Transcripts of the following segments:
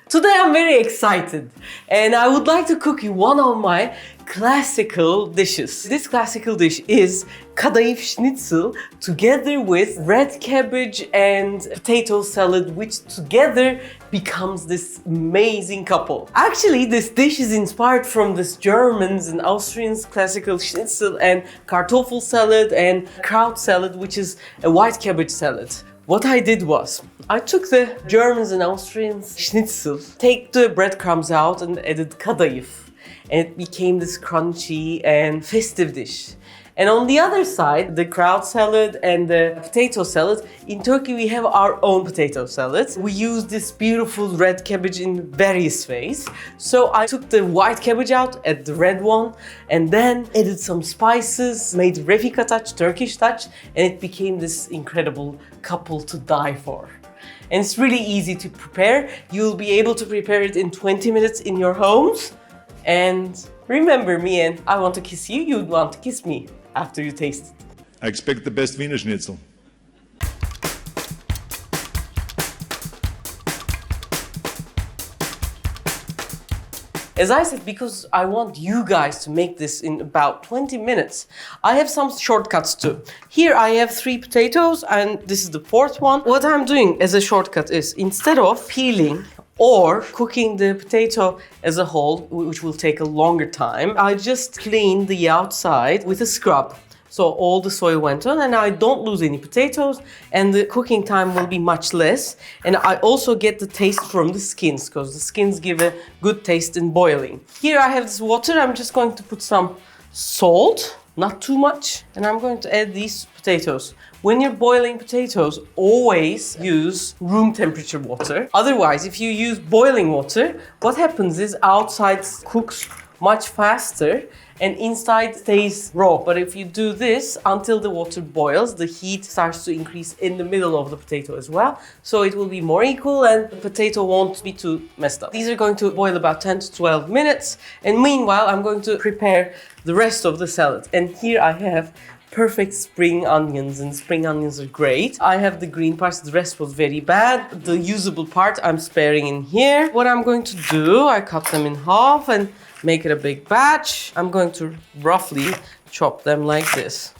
Today I'm very excited and I would like to cook you one of my classical dishes. This classical dish is kadayıf schnitzel together with red cabbage and potato salad, which together becomes this amazing couple. Actually, this dish is inspired from this Germans and Austrians classical schnitzel and kartoffel salad and KRAUT salad, which is a white cabbage salad. What I did was, I took the Germans and Austrians schnitzel, take the breadcrumbs out and added kadayıf. And it became this crunchy and festive dish. And on the other side, the KRAUT salad and the potato salad. In Turkey, we have our own potato salad. We use this beautiful red cabbage in various ways. So I took the white cabbage out, added the red one, and then added some spices, made Refika touch, Turkish touch, and it became this incredible couple to die for. And it's really easy to prepare. You'll be able to prepare it in 20 minutes in your homes. And remember me, and I want to kiss you, you'd want to kiss me after you taste it. I expect the best Wiener Schnitzel. As I said, because I want you guys to make this in about 20 minutes, I have some shortcuts too. Here I have 3 potatoes and this is the 4th one. What I'm doing as a shortcut is, instead of peeling or cooking the potato as a whole, which will take a longer time, I just clean the outside with a scrub. So all the soil went on and I don't lose any potatoes and the cooking time will be much less. And I also get the taste from the skins, because the skins give a good taste in boiling. Here I have this water. I'm just going to put some salt, not too much. And I'm going to add these potatoes. When you're boiling potatoes, always use room temperature water. Otherwise, if you use boiling water, what happens is outside cooks much faster and inside stays raw. But if you do this until the water boils, the heat starts to increase in the middle of the potato as well. So it will be more equal and the potato won't be too messed up. These are going to boil about 10 to 12 minutes. And meanwhile, I'm going to prepare the rest of the salad. And here I have perfect spring onions, and spring onions are great. I have the green parts, the rest was very bad. The usable part I'm sparing in here. What I'm going to do, I cut them in half and make it a big batch. I'm going to roughly chop them like this.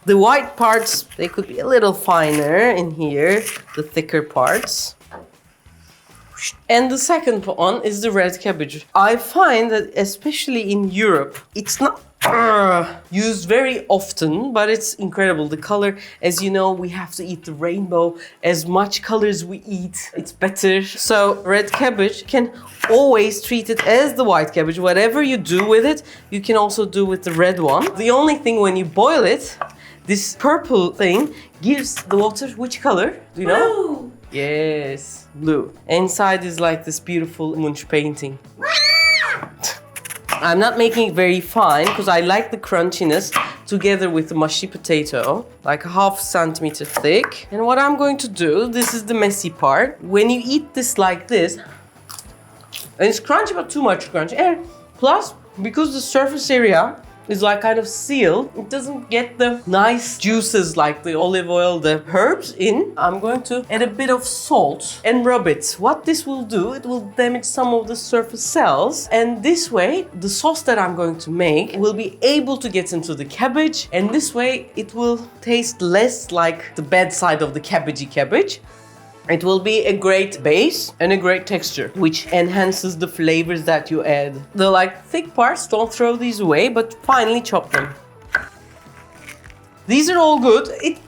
The white parts, they could be a little finer in here, the thicker parts. And the second one is the red cabbage. I find that especially in Europe, it's not used very often, but it's incredible. The color, as you know, we have to eat the rainbow. As much colors we eat, it's better. So red cabbage, can always treat it as the white cabbage. Whatever you do with it, you can also do with the red one. The only thing when you boil it, this purple thing gives the water which color? Do you know? Blue. Yes, blue. Inside is like this beautiful Munch painting. I'm not making it very fine because I like the crunchiness together with the mushy potato, like 1/2 centimeter thick. And what I'm going to do, this is the messy part. When you eat this like this, and it's crunchy but too much crunchy. And plus, because the surface area is like kind of sealed, it doesn't get the nice juices like the olive oil, the herbs in. I'm going to add a bit of salt and rub it. What this will do, it will damage some of the surface cells, and this way the sauce that I'm going to make will be able to get into the cabbage, and this way it will taste less like the bad side of the cabbagey cabbage. It will be a great base and a great texture, which enhances the flavors that you add. The thick parts, don't throw these away, but finely chop them. These are all good. It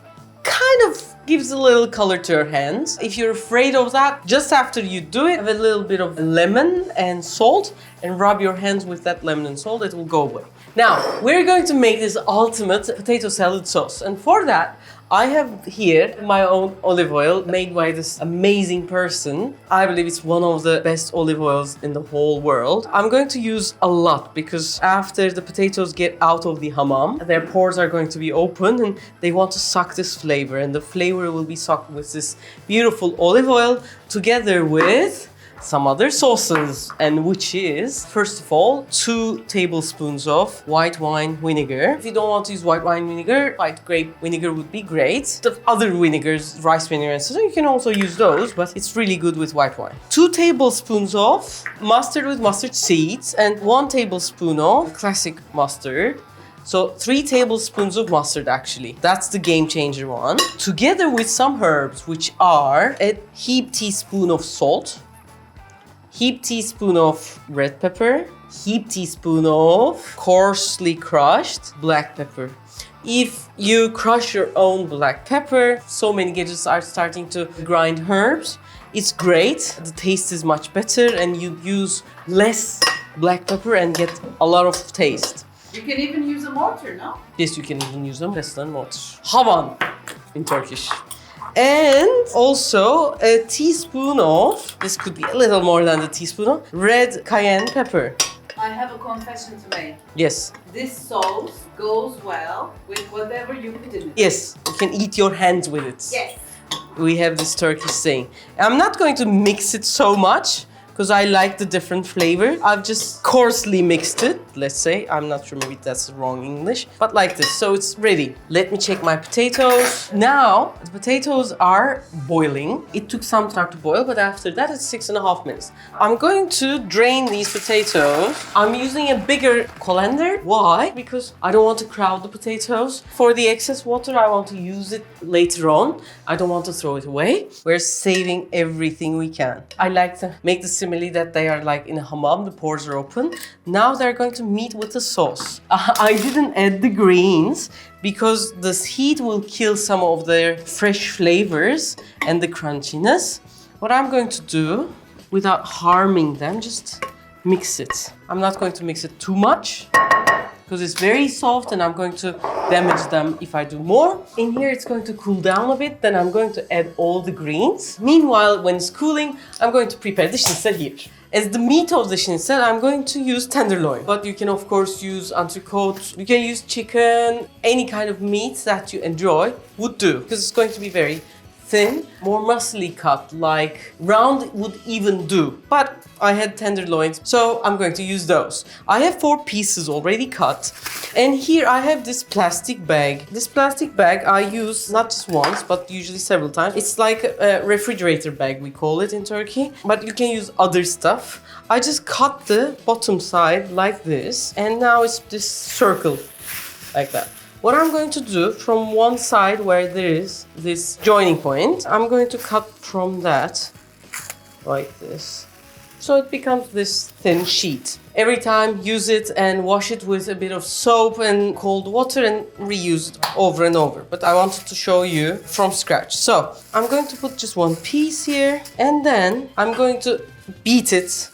kind of gives a little color to your hands. If you're afraid of that, just after you do it, have a little bit of lemon and salt and rub your hands with that lemon and salt, it will go away. Now, we're going to make this ultimate potato salad sauce, and for that, I have here my own olive oil made by this amazing person. I believe it's one of the best olive oils in the whole world. I'm going to use a lot because after the potatoes get out of the hammam, their pores are going to be open and they want to suck this flavor, and the flavor will be sucked with this beautiful olive oil together with some other sauces, and which is, first of all, 2 tablespoons of white wine vinegar. If you don't want to use white wine vinegar, white grape vinegar would be great. The other vinegars, rice vinegar and so on, you can also use those, but it's really good with white wine. 2 tablespoons of mustard with mustard seeds and 1 tablespoon of classic mustard. So 3 tablespoons of mustard actually. That's the game changer one. Together with some herbs, which are a heaped teaspoon of salt, heaped teaspoon of red pepper, heaped teaspoon of coarsely crushed black pepper. If you crush your own black pepper, so many gadgets are starting to grind herbs. It's great, the taste is much better and you use less black pepper and get a lot of taste. You can even use a mortar, no? Yes, you can even use them, pestle mortar. Havan in Turkish. And also a teaspoon of, this could be a little more than the teaspoon of, red cayenne pepper. I have a confession to make. Yes. This sauce goes well with whatever you put in it. Yes, you can eat your hands with it. Yes. We have this Turkish saying. I'm not going to mix it so much because I like the different flavor. I've just coarsely mixed it, let's say. I'm not sure, maybe that's wrong English, but like this, so it's ready. Let me check my potatoes. Now, the potatoes are boiling. It took some time to boil, but after that it's 6.5 minutes. I'm going to drain these potatoes. I'm using a bigger colander. Why? Because I don't want to crowd the potatoes. For the excess water, I want to use it later on. I don't want to throw it away. We're saving everything we can. I like to make the simile that they are like in a hammam, the pores are open. Now they're going to meet with the sauce. I didn't add the greens because this heat will kill some of their fresh flavors and the crunchiness. What I'm going to do, without harming them, just mix it. I'm not going to mix it too much because it's very soft and I'm going to damage them if I do more. In here it's going to cool down a bit, then I'm going to add all the greens. Meanwhile, when it's cooling, I'm going to prepare the schnitzel here. As the meat of the schnitzel, I'm going to use tenderloin. But you can of course use entrecôte, you can use chicken, any kind of meat that you enjoy would do. Because it's going to be very thin, more muscly cut, like round would even do. But I had tenderloins, so I'm going to use those. I have 4 pieces already cut. And here I have this plastic bag. This plastic bag I use not just once, but usually several times. It's like a refrigerator bag, we call it in Turkey. But you can use other stuff. I just cut the bottom side like this. And now it's this circle, like that. What I'm going to do from one side where there is this joining point, I'm going to cut from that, like this. So it becomes this thin sheet. Every time use it and wash it with a bit of soap and cold water and reuse it over and over. But I wanted to show you from scratch. So I'm going to put just one piece here and then I'm going to beat it.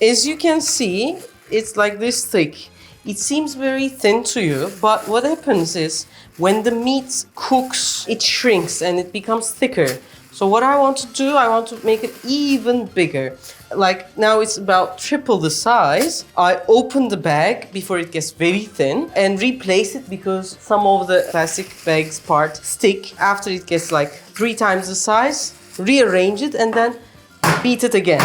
As you can see, it's like this thick. It seems very thin to you, but what happens is when the meat cooks, it shrinks and it becomes thicker. So what I want to do, I want to make it even bigger. Like now it's about triple the size. I open the bag before it gets very thin and replace it because some of the plastic bags part stick. After it gets like 3 times the size, rearrange it and then beat it again.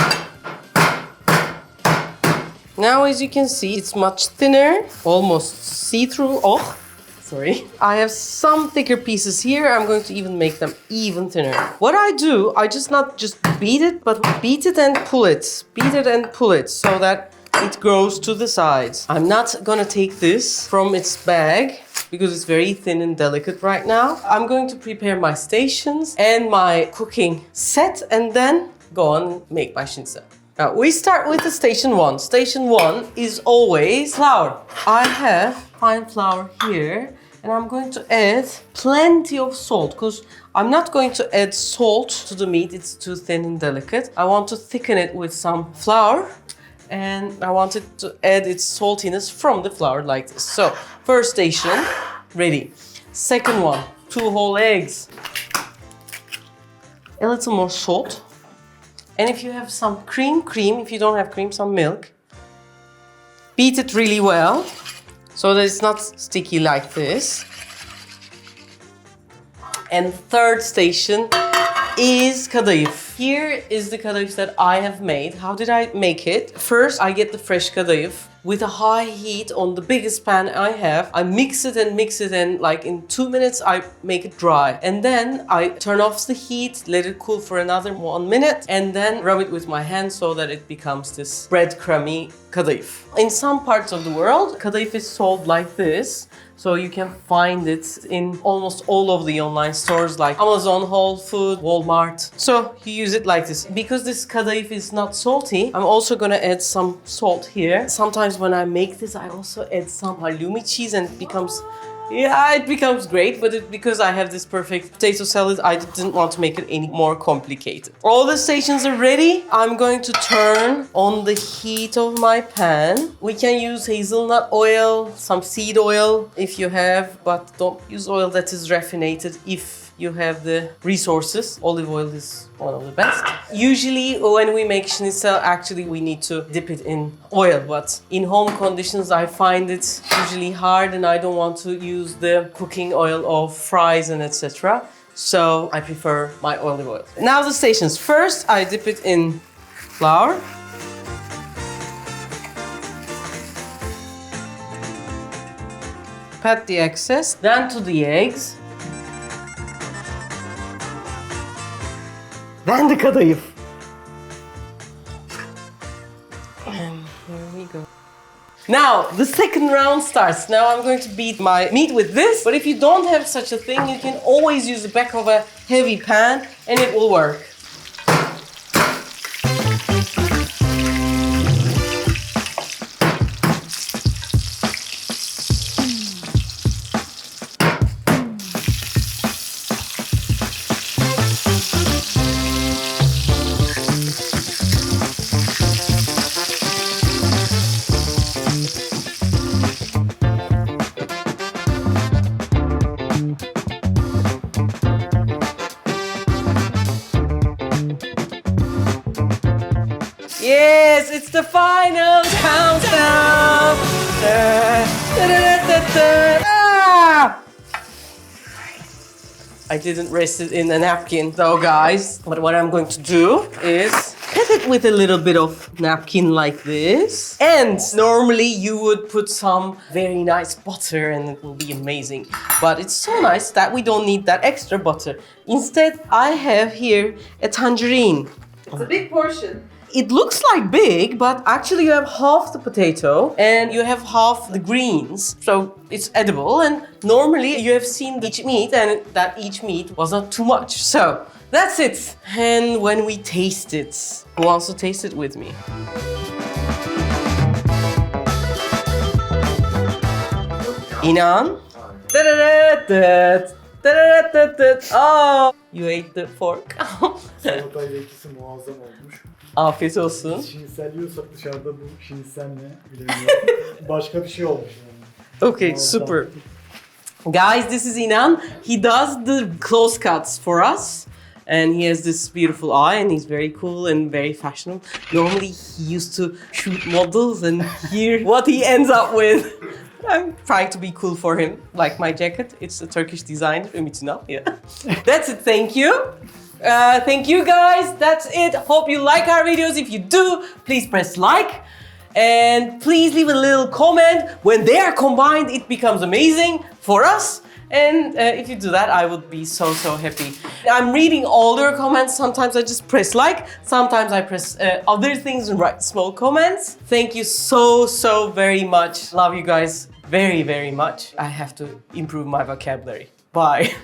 Now, as you can see, it's much thinner, almost see-through. Oh, sorry. I have some thicker pieces here. I'm going to even make them even thinner. What I do, I just not just beat it, but beat it and pull it. Beat it and pull it so that it grows to the sides. I'm not gonna take this from its bag because it's very thin and delicate right now. I'm going to prepare my stations and my cooking set and then go on and make my schnitzel. Now, we start with the station 1. Station 1 is always flour. I have fine flour here and I'm going to add plenty of salt because I'm not going to add salt to the meat. It's too thin and delicate. I want to thicken it with some flour and I wanted to add its saltiness from the flour like this. So, first station, ready. Second one, 2 whole eggs. A little more salt. And if you have some cream. If you don't have cream, some milk. Beat it really well so that it's not sticky like this. And third station is kadayıf. Here is the kadayıf that I have made. How did I make it? First, I get the fresh kadayıf with a high heat on the biggest pan I have. I mix it and like in 2 minutes I make it dry. And then I turn off the heat, let it cool for another 1 minute, and then rub it with my hand so that it becomes this breadcrumby kadayıf. In some parts of the world, kadayıf is sold like this. So you can find it in almost all of the online stores like Amazon, Whole Foods, Walmart. So you use it like this. Because this kadayıf is not salty, I'm also gonna add some salt here. Sometimes when I make this, I also add some halloumi cheese and it becomes great, but because I have this perfect potato salad, I didn't want to make it any more complicated. All the stations are ready. I'm going to turn on the heat of my pan. We can use hazelnut oil, some seed oil if you have, but don't use oil that is raffinated if you have the resources. Olive oil is one of the best. Usually when we make schnitzel, actually we need to dip it in oil, but in home conditions I find it usually hard and I don't want to use the cooking oil of fries and etc. So I prefer my olive oil. Now the stations. First I dip it in flour. Pat the excess, then to the eggs. Then the kadayıf. And here we go. Now, the second round starts. Now I'm going to beat my meat with this, but if you don't have such a thing, you can always use the back of a heavy pan and it will work. Yes, it's the final countdown. Ah! I didn't rest it in a napkin though, guys. But what I'm going to do is cut it with a little bit of napkin like this. And normally you would put some very nice butter and it will be amazing. But it's so nice that we don't need that extra butter. Instead, I have here a tangerine. It's a big portion. It looks like big, but actually you have half the potato and you have half the greens. So it's edible, and normally you have seen each meat and that each meat was not too much. So that's it. And when we taste it, who wants to taste it with me? İnan. Oh, you ate the fork. Salatayla ikisi muazzam olmuş. Afiyet olsun. Şinisel yiyorsak dışarıda bu şinisel ne bilemiyorum. Başka bir şey olmuş yani. Okay, Muazzam. super. Guys, this is İnan. He does the close cuts for us. And he has this beautiful eye and he's very cool and very fashionable. Normally he used to shoot models and here what he ends up with. I'm trying to be cool for him, like my jacket. It's a Turkish designer, Ümit Ünal. Yeah. That's it, thank you. Thank you guys, that's it. Hope you like our videos. If you do, please press like. And please leave a little comment. When they are combined, it becomes amazing for us. And if you do that, I would be so happy. I'm reading all your comments. Sometimes I just press like. Sometimes I press other things and write small comments. Thank you so very much. Love you guys very much. I have to improve my vocabulary. Bye.